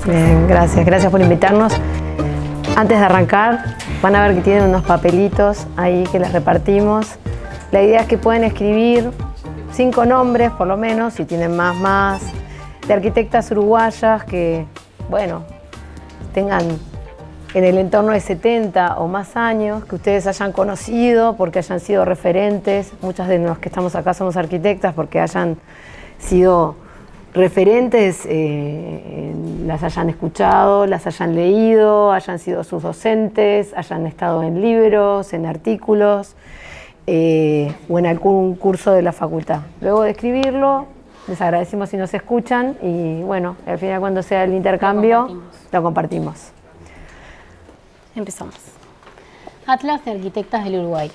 Bien, gracias. Gracias por invitarnos. Antes de arrancar, van a ver que tienen unos papelitos ahí que les repartimos. La idea es que pueden escribir 5 nombres, por lo menos, si tienen más, de arquitectas uruguayas que, bueno, tengan en el entorno de 70 o más años, que ustedes hayan conocido porque hayan sido referentes. Muchas de los que estamos acá somos arquitectas porque hayan sido referentes, las hayan escuchado, las hayan leído, hayan sido sus docentes, hayan estado en libros, en artículos o en algún curso de la facultad. Luego de escribirlo, les agradecimos si nos escuchan y bueno, al final cuando sea el intercambio, lo compartimos. Empezamos. Atlas de Arquitectas del Uruguay.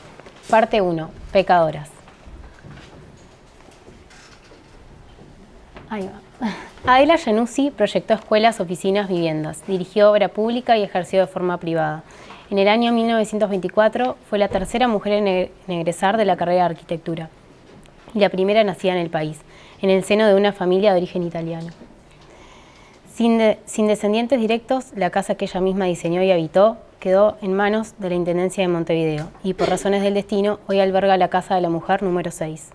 Parte 1. Pecadoras. Ahí va. Adela Januzzi proyectó escuelas, oficinas, viviendas, dirigió obra pública y ejerció de forma privada. En el año 1924 fue la tercera mujer en egresar de la carrera de arquitectura y la primera nacida en el país, en el seno de una familia de origen italiano. Sin descendientes directos, la casa que ella misma diseñó y habitó quedó en manos de la Intendencia de Montevideo y por razones del destino hoy alberga la Casa de la Mujer número 6.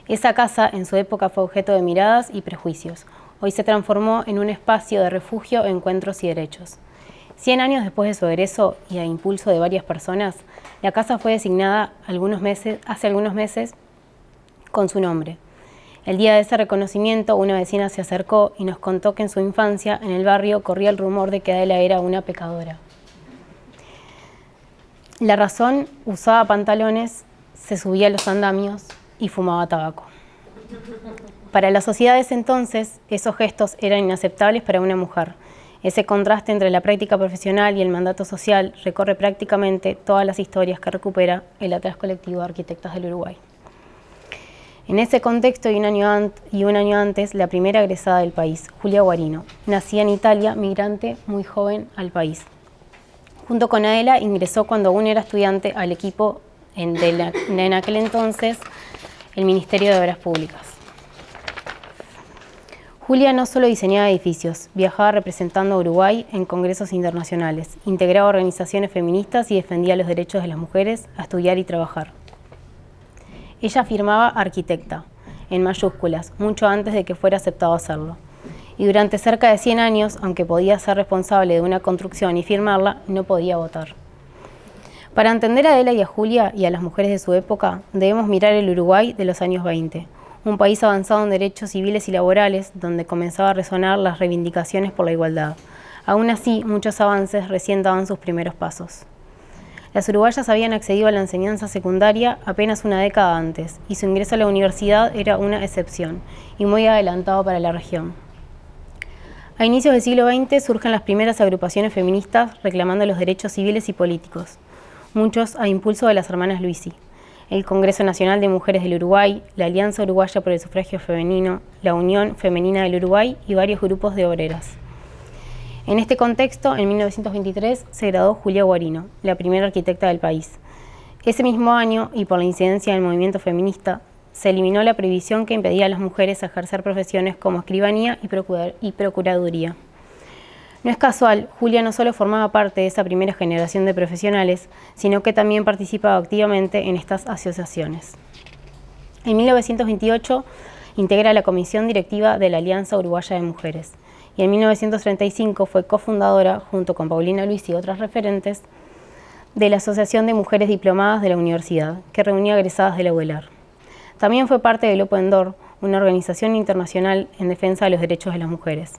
Esa casa en su época fue objeto de miradas y prejuicios. Hoy se transformó en un espacio de refugio, encuentros y derechos. 100 años después de su egreso y a impulso de varias personas, la casa fue designada hace algunos meses con su nombre. El día de ese reconocimiento, una vecina se acercó y nos contó que en su infancia, en el barrio, corría el rumor de que Adela era una pecadora. La razón: usaba pantalones, se subía a los andamios y fumaba tabaco. Para la sociedad de ese entonces, esos gestos eran inaceptables para una mujer. Ese contraste entre la práctica profesional y el mandato social recorre prácticamente todas las historias que recupera el Atlas Colectivo de Arquitectas del Uruguay. En ese contexto y un año antes, la primera egresada del país, Julia Guarino, nacida en Italia, migrante muy joven al país. Junto con Adela ingresó cuando aún era estudiante al equipo en aquel entonces el Ministerio de Obras Públicas. Julia no solo diseñaba edificios, viajaba representando a Uruguay en congresos internacionales, integraba organizaciones feministas y defendía los derechos de las mujeres a estudiar y trabajar. Ella firmaba arquitecta, en mayúsculas, mucho antes de que fuera aceptado hacerlo. Y durante cerca de 100 años, aunque podía ser responsable de una construcción y firmarla, no podía votar. Para entender a Adela y a Julia y a las mujeres de su época, debemos mirar el Uruguay de los años 20, un país avanzado en derechos civiles y laborales, donde comenzaba a resonar las reivindicaciones por la igualdad. Aún así, muchos avances recién daban sus primeros pasos. Las uruguayas habían accedido a la enseñanza secundaria apenas una década antes, y su ingreso a la universidad era una excepción, y muy adelantado para la región. A inicios del siglo XX surgen las primeras agrupaciones feministas reclamando los derechos civiles y políticos, muchos a impulso de las hermanas Luisi, el Congreso Nacional de Mujeres del Uruguay, la Alianza Uruguaya por el Sufragio Femenino, la Unión Femenina del Uruguay y varios grupos de obreras. En este contexto, en 1923, se graduó Julia Guarino, la primera arquitecta del país. Ese mismo año, y por la incidencia del movimiento feminista, se eliminó la prohibición que impedía a las mujeres ejercer profesiones como escribanía y procuraduría. No es casual, Julia no solo formaba parte de esa primera generación de profesionales, sino que también participaba activamente en estas asociaciones. En 1928 integra la comisión directiva de la Alianza Uruguaya de Mujeres y en 1935 fue cofundadora, junto con Paulina Luis y otras referentes, de la Asociación de Mujeres Diplomadas de la Universidad, que reunía egresadas de la UELAR. También fue parte del Open Door, una organización internacional en defensa de los derechos de las mujeres.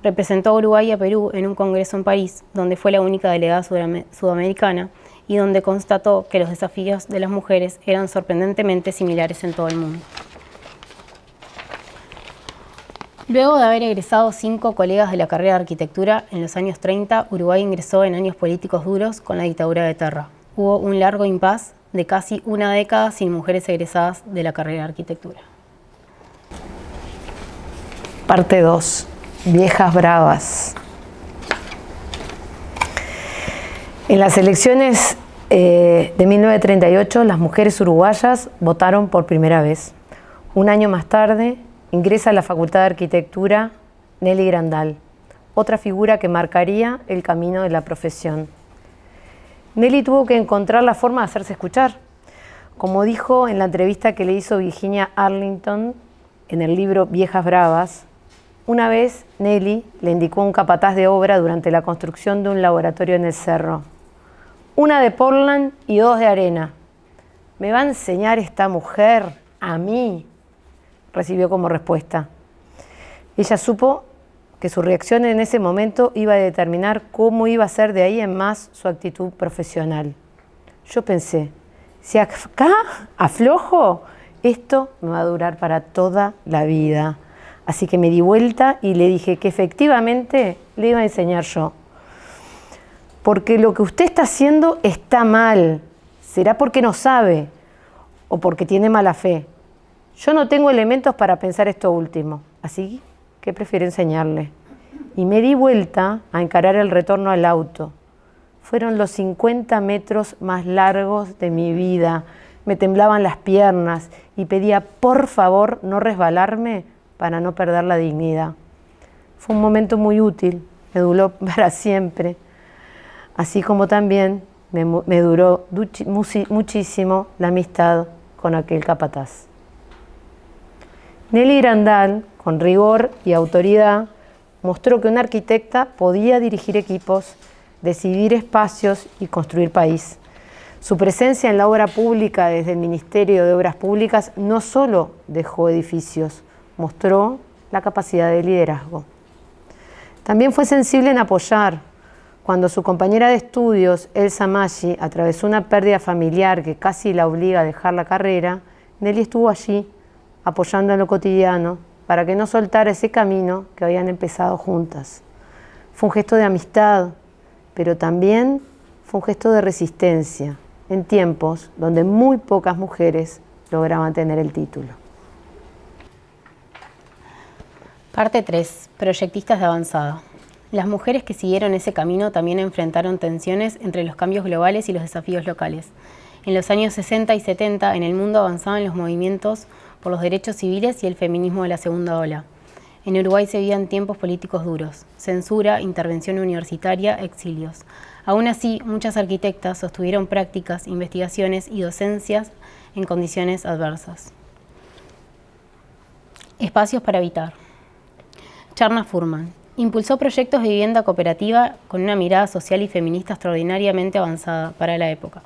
Representó a Uruguay y a Perú en un congreso en París, donde fue la única delegada sudamericana y donde constató que los desafíos de las mujeres eran sorprendentemente similares en todo el mundo. Luego de haber egresado 5 colegas de la carrera de arquitectura en los años 30, Uruguay ingresó en años políticos duros con la dictadura de Terra. Hubo un largo impas de casi una década sin mujeres egresadas de la carrera de arquitectura. Parte 2. Viejas bravas. En las elecciones de 1938, las mujeres uruguayas votaron por primera vez. Un año más tarde, ingresa a la Facultad de Arquitectura Nelly Grandal, otra figura que marcaría el camino de la profesión. Nelly tuvo que encontrar la forma de hacerse escuchar. Como dijo en la entrevista que le hizo Virginia Arlington en el libro Viejas Bravas, una vez Nelly le indicó a un capataz de obra durante la construcción de un laboratorio en el cerro: una de Portland y 2 de arena. ¿Me va a enseñar esta mujer a mí?, recibió como respuesta. Ella supo que su reacción en ese momento iba a determinar cómo iba a ser de ahí en más su actitud profesional. Yo pensé, si acá aflojo, esto me va a durar para toda la vida. Así que me di vuelta y le dije que efectivamente le iba a enseñar yo. Porque lo que usted está haciendo está mal. Será porque no sabe o porque tiene mala fe. Yo no tengo elementos para pensar esto último, así que prefiero enseñarle. Y me di vuelta a encarar el retorno al auto. Fueron los 50 metros más largos de mi vida. Me temblaban las piernas y pedía por favor no resbalarme para no perder la dignidad. Fue un momento muy útil, me duró para siempre. Así como también me duró muchísimo la amistad con aquel capataz. Nelly Grandal, con rigor y autoridad, mostró que una arquitecta podía dirigir equipos, decidir espacios y construir país. Su presencia en la obra pública desde el Ministerio de Obras Públicas no solo dejó edificios, mostró la capacidad de liderazgo. También fue sensible en apoyar. Cuando su compañera de estudios, Elsa Maggi, atravesó una pérdida familiar que casi la obliga a dejar la carrera, Nelly estuvo allí, apoyando en lo cotidiano, para que no soltara ese camino que habían empezado juntas. Fue un gesto de amistad, pero también fue un gesto de resistencia, en tiempos donde muy pocas mujeres lograban tener el título. Parte 3. Proyectistas de avanzada. Las mujeres que siguieron ese camino también enfrentaron tensiones entre los cambios globales y los desafíos locales. En los años 60 y 70, en el mundo avanzaban los movimientos por los derechos civiles y el feminismo de la segunda ola. En Uruguay se vivían tiempos políticos duros: censura, intervención universitaria, exilios. Aún así, muchas arquitectas sostuvieron prácticas, investigaciones y docencias en condiciones adversas. Espacios para habitar. Charna Furman impulsó proyectos de vivienda cooperativa con una mirada social y feminista extraordinariamente avanzada para la época.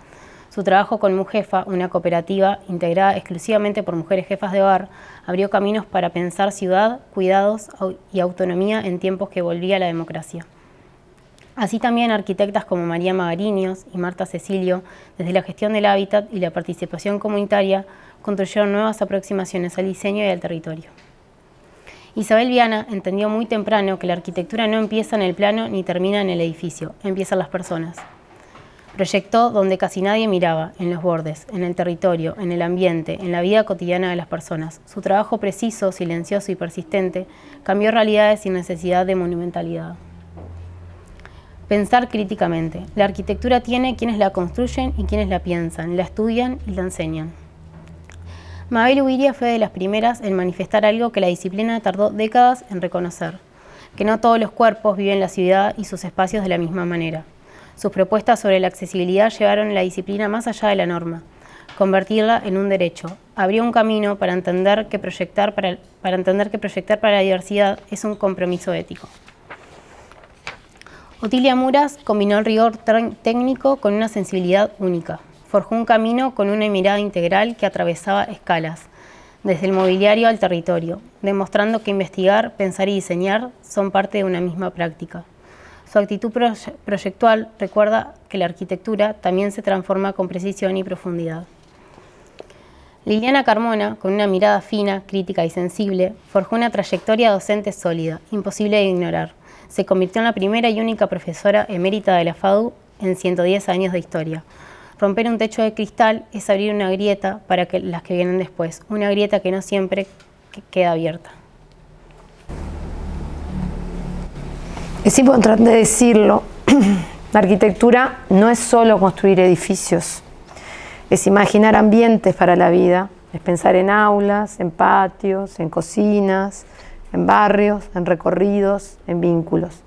Su trabajo con Mujefa, una cooperativa integrada exclusivamente por mujeres jefas de hogar, abrió caminos para pensar ciudad, cuidados y autonomía en tiempos que volvía la democracia. Así también arquitectas como María Magariños y Marta Cecilio, desde la gestión del hábitat y la participación comunitaria, construyeron nuevas aproximaciones al diseño y al territorio. Isabel Viana entendió muy temprano que la arquitectura no empieza en el plano ni termina en el edificio, empiezan las personas. Proyectó donde casi nadie miraba, en los bordes, en el territorio, en el ambiente, en la vida cotidiana de las personas. Su trabajo preciso, silencioso y persistente cambió realidades sin necesidad de monumentalidad. Pensar críticamente. La arquitectura tiene quienes la construyen y quienes la piensan, la estudian y la enseñan. Mabel Huiria fue de las primeras en manifestar algo que la disciplina tardó décadas en reconocer: que no todos los cuerpos viven la ciudad y sus espacios de la misma manera. Sus propuestas sobre la accesibilidad llevaron la disciplina más allá de la norma, convertirla en un derecho. Abrió un camino para entender que proyectar para la diversidad es un compromiso ético. Otilia Muras combinó el rigor técnico con una sensibilidad única. Forjó un camino con una mirada integral que atravesaba escalas, desde el mobiliario al territorio, demostrando que investigar, pensar y diseñar son parte de una misma práctica. Su actitud proyectual recuerda que la arquitectura también se transforma con precisión y profundidad. Liliana Carmona, con una mirada fina, crítica y sensible, forjó una trayectoria docente sólida, imposible de ignorar. Se convirtió en la primera y única profesora emérita de la FADU en 110 años de historia. Romper un techo de cristal es abrir una grieta para las que vienen después, una grieta que no siempre queda abierta. Es importante decirlo, la arquitectura no es solo construir edificios, es imaginar ambientes para la vida, es pensar en aulas, en patios, en cocinas, en barrios, en recorridos, en vínculos.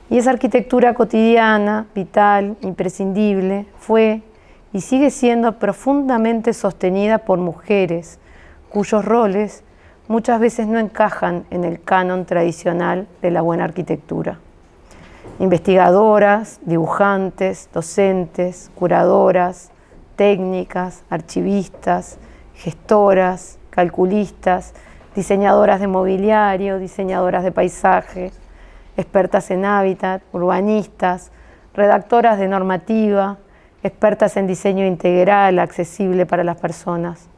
Y esa arquitectura cotidiana, vital, imprescindible, fue y sigue siendo profundamente sostenida por mujeres cuyos roles muchas veces no encajan en el canon tradicional de la buena arquitectura. Investigadoras, dibujantes, docentes, curadoras, técnicas, archivistas, gestoras, calculistas, diseñadoras de mobiliario, diseñadoras de paisaje, expertas en hábitat, urbanistas, redactoras de normativa, expertas en diseño integral, accesible para las personas.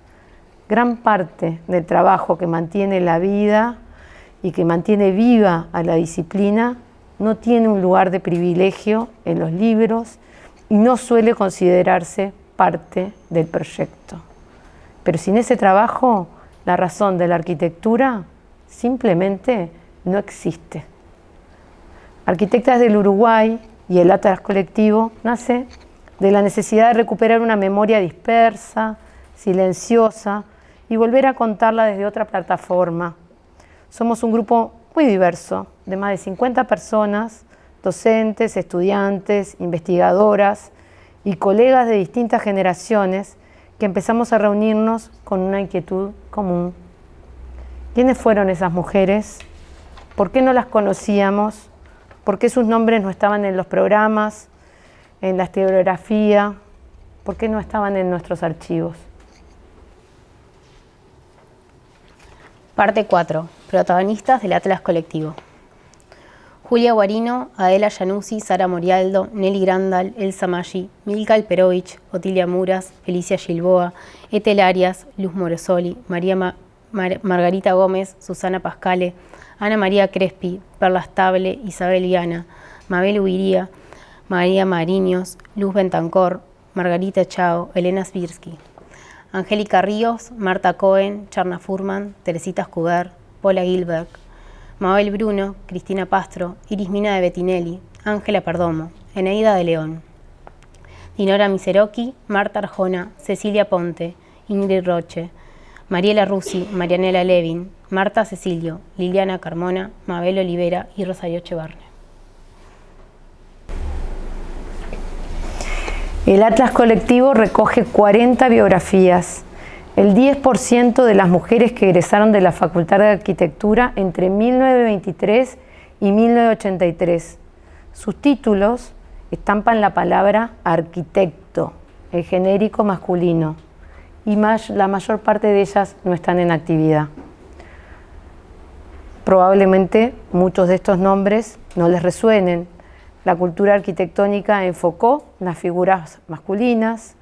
Gran parte del trabajo que mantiene la vida y que mantiene viva a la disciplina no tiene un lugar de privilegio en los libros y no suele considerarse parte del proyecto. Pero sin ese trabajo, la razón de la arquitectura simplemente no existe. Arquitectas del Uruguay y el Atlas Colectivo nace de la necesidad de recuperar una memoria dispersa, silenciosa y volver a contarla desde otra plataforma. Somos un grupo muy diverso, de más de 50 personas, docentes, estudiantes, investigadoras y colegas de distintas generaciones que empezamos a reunirnos con una inquietud común. ¿Quiénes fueron esas mujeres? ¿Por qué no las conocíamos? ¿Por qué sus nombres no estaban en los programas, en la historiografía? ¿Por qué no estaban en nuestros archivos? Parte 4. Protagonistas del Atlas Colectivo. Julia Guarino, Adela Januzzi, Sara Morialdo, Nelly Grandal, Elsa Maggi, Milka Alperovich, Otilia Muras, Felicia Gilboa, Etel Arias, Luz Morosoli, Margarita Gómez, Susana Pascale, Ana María Crespi, Perla Stable, Isabel Viana, Mabel Huiría, María Mariños, Luz Bentancor, Margarita Chao, Elena Svirsky. Angélica Ríos, Marta Cohen, Charna Furman, Teresita Escuber, Paula Gilberg, Mabel Bruno, Cristina Pastro, Iris Mina de Bettinelli, Ángela Perdomo, Eneida de León, Dinora Miseroki, Marta Arjona, Cecilia Ponte, Ingrid Roche, Mariela Rusi, Marianela Levin, Marta Cecilio, Liliana Carmona, Mabel Olivera y Rosario Chevarne. El Atlas Colectivo recoge 40 biografías, el 10% de las mujeres que egresaron de la Facultad de Arquitectura entre 1923 y 1983. Sus títulos estampan la palabra arquitecto, el genérico masculino, y la mayor parte de ellas no están en actividad. Probablemente muchos de estos nombres no les resuenen. La cultura arquitectónica enfocó las figuras masculinas,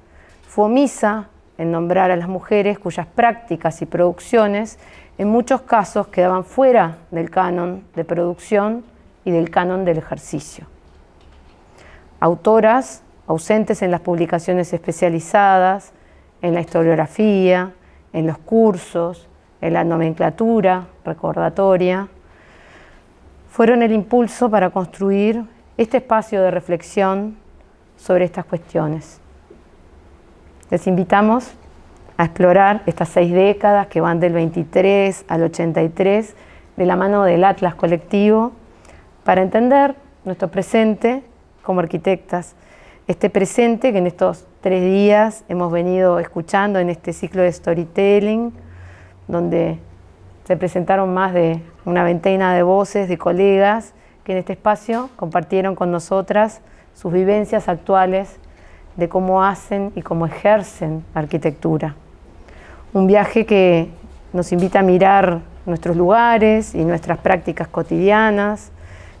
fue omisa en nombrar a las mujeres cuyas prácticas y producciones en muchos casos quedaban fuera del canon de producción y del canon del ejercicio. Autoras ausentes en las publicaciones especializadas, en la historiografía, en los cursos, en la nomenclatura recordatoria, fueron el impulso para construir este espacio de reflexión sobre estas cuestiones. Les invitamos a explorar estas 6 décadas que van del 23 al 83 de la mano del Atlas Colectivo para entender nuestro presente como arquitectas, este presente que en estos 3 días hemos venido escuchando en este ciclo de storytelling, donde se presentaron más de una veintena de voces de colegas que en este espacio compartieron con nosotras sus vivencias actuales de cómo hacen y cómo ejercen arquitectura. Un viaje que nos invita a mirar nuestros lugares y nuestras prácticas cotidianas,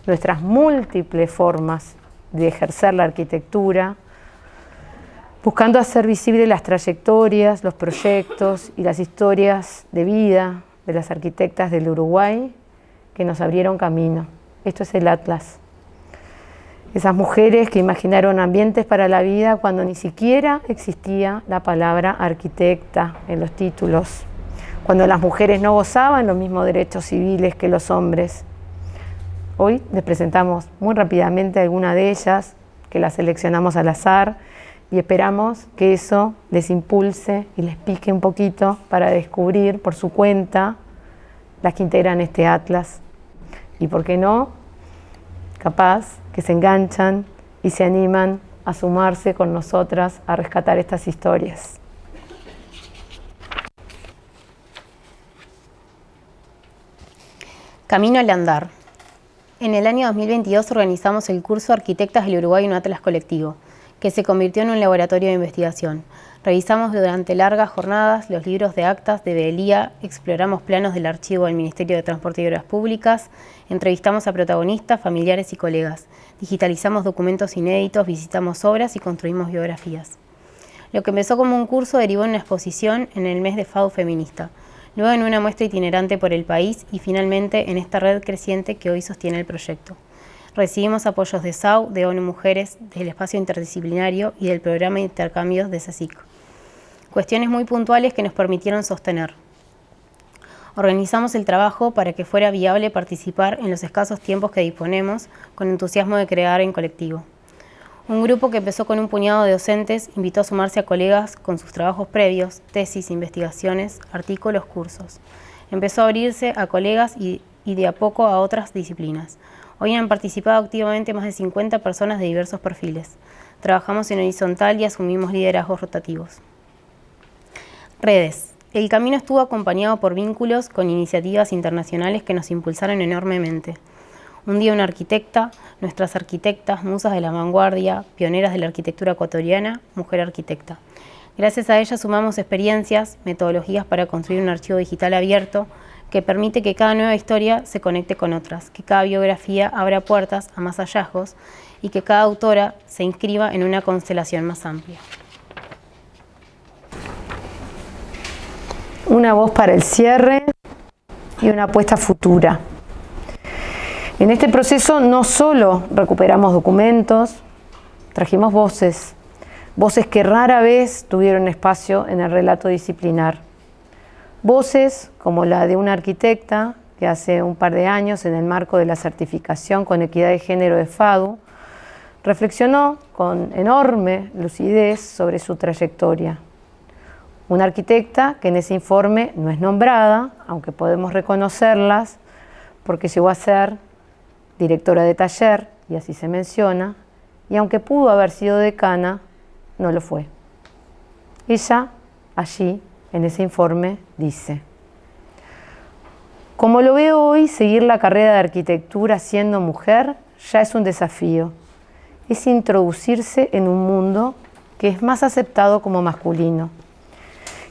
nuestras múltiples formas de ejercer la arquitectura, buscando hacer visibles las trayectorias, los proyectos y las historias de vida de las arquitectas del Uruguay que nos abrieron camino. Esto es el Atlas. Esas mujeres que imaginaron ambientes para la vida cuando ni siquiera existía la palabra arquitecta en los títulos, cuando las mujeres no gozaban los mismos derechos civiles que los hombres. Hoy les presentamos muy rápidamente alguna de ellas, que las seleccionamos al azar, y esperamos que eso les impulse y les pique un poquito para descubrir por su cuenta las que integran este Atlas. Y por qué no, capaz que se enganchan y se animan a sumarse con nosotras a rescatar estas historias. Camino al andar. En el año 2022 organizamos el curso Arquitectas del Uruguay, un Atlas colectivo, que se convirtió en un laboratorio de investigación. Revisamos durante largas jornadas los libros de actas de Belía, exploramos planos del archivo del Ministerio de Transporte y Obras Públicas, entrevistamos a protagonistas, familiares y colegas, digitalizamos documentos inéditos, visitamos obras y construimos biografías. Lo que empezó como un curso derivó en una exposición en el mes de FADU Feminista, luego en una muestra itinerante por el país y finalmente en esta red creciente que hoy sostiene el proyecto. Recibimos apoyos de SAU, de ONU Mujeres, del Espacio Interdisciplinario y del Programa de Intercambios de CSIC. Cuestiones muy puntuales que nos permitieron sostener. Organizamos el trabajo para que fuera viable participar en los escasos tiempos que disponemos, con entusiasmo de crear en colectivo. Un grupo que empezó con un puñado de docentes invitó a sumarse a colegas con sus trabajos previos, tesis, investigaciones, artículos, cursos. Empezó a abrirse a colegas y de a poco a otras disciplinas. Hoy han participado activamente más de 50 personas de diversos perfiles. Trabajamos en horizontal y asumimos liderazgos rotativos. Redes. El camino estuvo acompañado por vínculos con iniciativas internacionales que nos impulsaron enormemente. Un día una arquitecta, nuestras arquitectas, musas de la vanguardia, pioneras de la arquitectura ecuatoriana, mujer arquitecta. Gracias a ellas sumamos experiencias, metodologías para construir un archivo digital abierto que permite que cada nueva historia se conecte con otras, que cada biografía abra puertas a más hallazgos y que cada autora se inscriba en una constelación más amplia. Una voz para el cierre y una apuesta futura. En este proceso no solo recuperamos documentos, trajimos voces que rara vez tuvieron espacio en el relato disciplinar. Voces como la de una arquitecta que hace un par de años, en el marco de la certificación con equidad de género de FADU, reflexionó con enorme lucidez sobre su trayectoria. Una arquitecta que en ese informe no es nombrada, aunque podemos reconocerlas, porque llegó a ser directora de taller, y así se menciona, y aunque pudo haber sido decana, no lo fue. Ella, allí, en ese informe, dice: como lo veo hoy, seguir la carrera de arquitectura siendo mujer ya es un desafío. Es introducirse en un mundo que es más aceptado como masculino.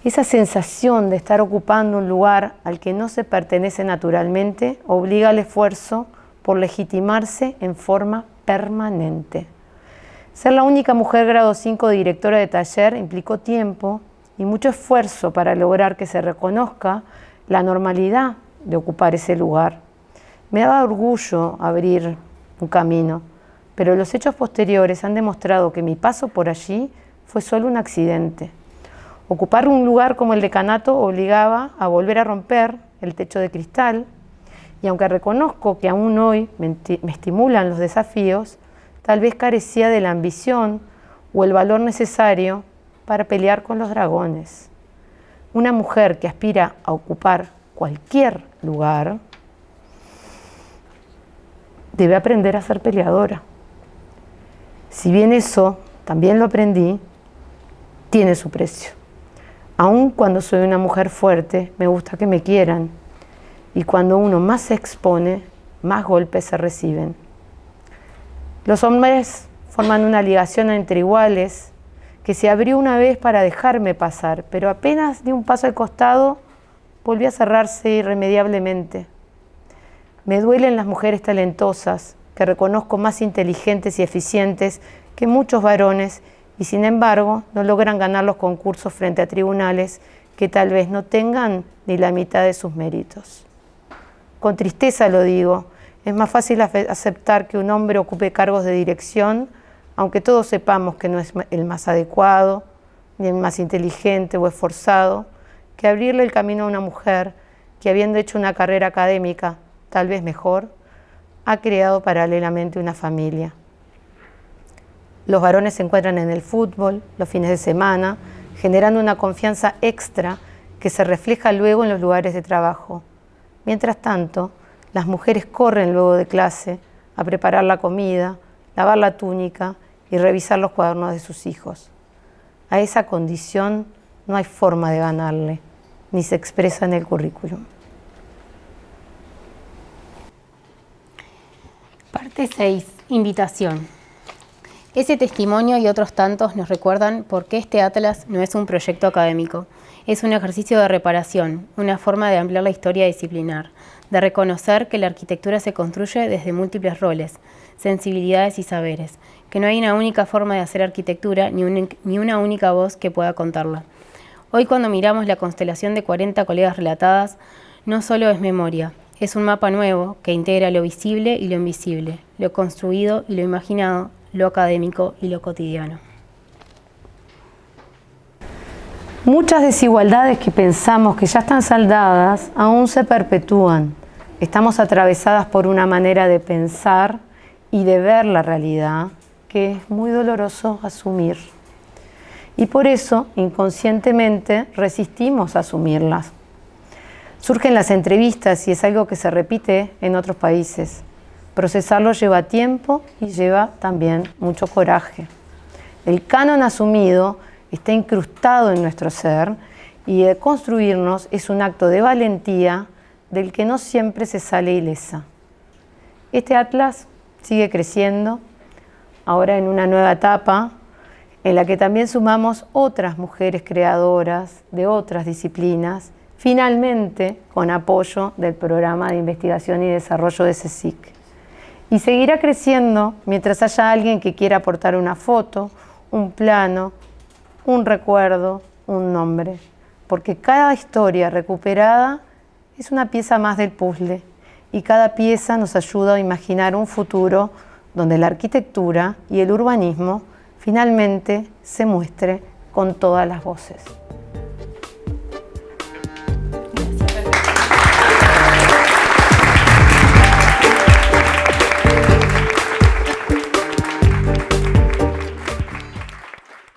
Esa sensación de estar ocupando un lugar al que no se pertenece naturalmente obliga al esfuerzo por legitimarse en forma permanente. Ser la única mujer grado 5 directora de taller implicó tiempo y mucho esfuerzo para lograr que se reconozca la normalidad de ocupar ese lugar. Me daba orgullo abrir un camino, pero los hechos posteriores han demostrado que mi paso por allí fue solo un accidente. Ocupar un lugar como el decanato obligaba a volver a romper el techo de cristal, y aunque reconozco que aún hoy me estimulan los desafíos, tal vez carecía de la ambición o el valor necesario para pelear con los dragones. Una mujer que aspira a ocupar cualquier lugar debe aprender a ser peleadora. Si bien eso también lo aprendí, tiene su precio. Aun cuando soy una mujer fuerte, me gusta que me quieran. Y cuando uno más se expone, más golpes se reciben. Los hombres forman una ligación entre iguales que se abrió una vez para dejarme pasar, pero apenas di un paso al costado, volvió a cerrarse irremediablemente. Me duelen las mujeres talentosas, que reconozco más inteligentes y eficientes que muchos varones, y sin embargo no logran ganar los concursos frente a tribunales que tal vez no tengan ni la mitad de sus méritos. Con tristeza lo digo, es más fácil aceptar que un hombre ocupe cargos de dirección, aunque todos sepamos que no es el más adecuado, ni el más inteligente o esforzado, que abrirle el camino a una mujer que, habiendo hecho una carrera académica tal vez mejor, ha creado paralelamente una familia. Los varones se encuentran en el fútbol, los fines de semana, generando una confianza extra que se refleja luego en los lugares de trabajo. Mientras tanto, las mujeres corren luego de clase a preparar la comida, lavar la túnica y revisar los cuadernos de sus hijos. A esa condición no hay forma de ganarle, ni se expresa en el currículum. Parte 6. Invitación. Ese testimonio y otros tantos nos recuerdan por qué este atlas no es un proyecto académico. Es un ejercicio de reparación, una forma de ampliar la historia disciplinar, de reconocer que la arquitectura se construye desde múltiples roles, sensibilidades y saberes, que no hay una única forma de hacer arquitectura ni una única voz que pueda contarla. Hoy, cuando miramos la constelación de 40 colegas relatadas, no solo es memoria, es un mapa nuevo que integra lo visible y lo invisible, lo construido y lo imaginado, lo académico y lo cotidiano. Muchas desigualdades que pensamos que ya están saldadas aún se perpetúan. Estamos atravesadas por una manera de pensar y de ver la realidad que es muy doloroso asumir. Y por eso, inconscientemente, resistimos a asumirlas. Surgen las entrevistas y es algo que se repite en otros países. Procesarlo lleva tiempo y lleva también mucho coraje. El canon asumido está incrustado en nuestro ser y construirnos es un acto de valentía del que no siempre se sale ilesa. Este atlas sigue creciendo, ahora en una nueva etapa en la que también sumamos otras mujeres creadoras de otras disciplinas, finalmente con apoyo del Programa de Investigación y Desarrollo de CSIC. Y seguirá creciendo mientras haya alguien que quiera aportar una foto, un plano, un recuerdo, un nombre, porque cada historia recuperada es una pieza más del puzzle y cada pieza nos ayuda a imaginar un futuro donde la arquitectura y el urbanismo finalmente se muestre con todas las voces.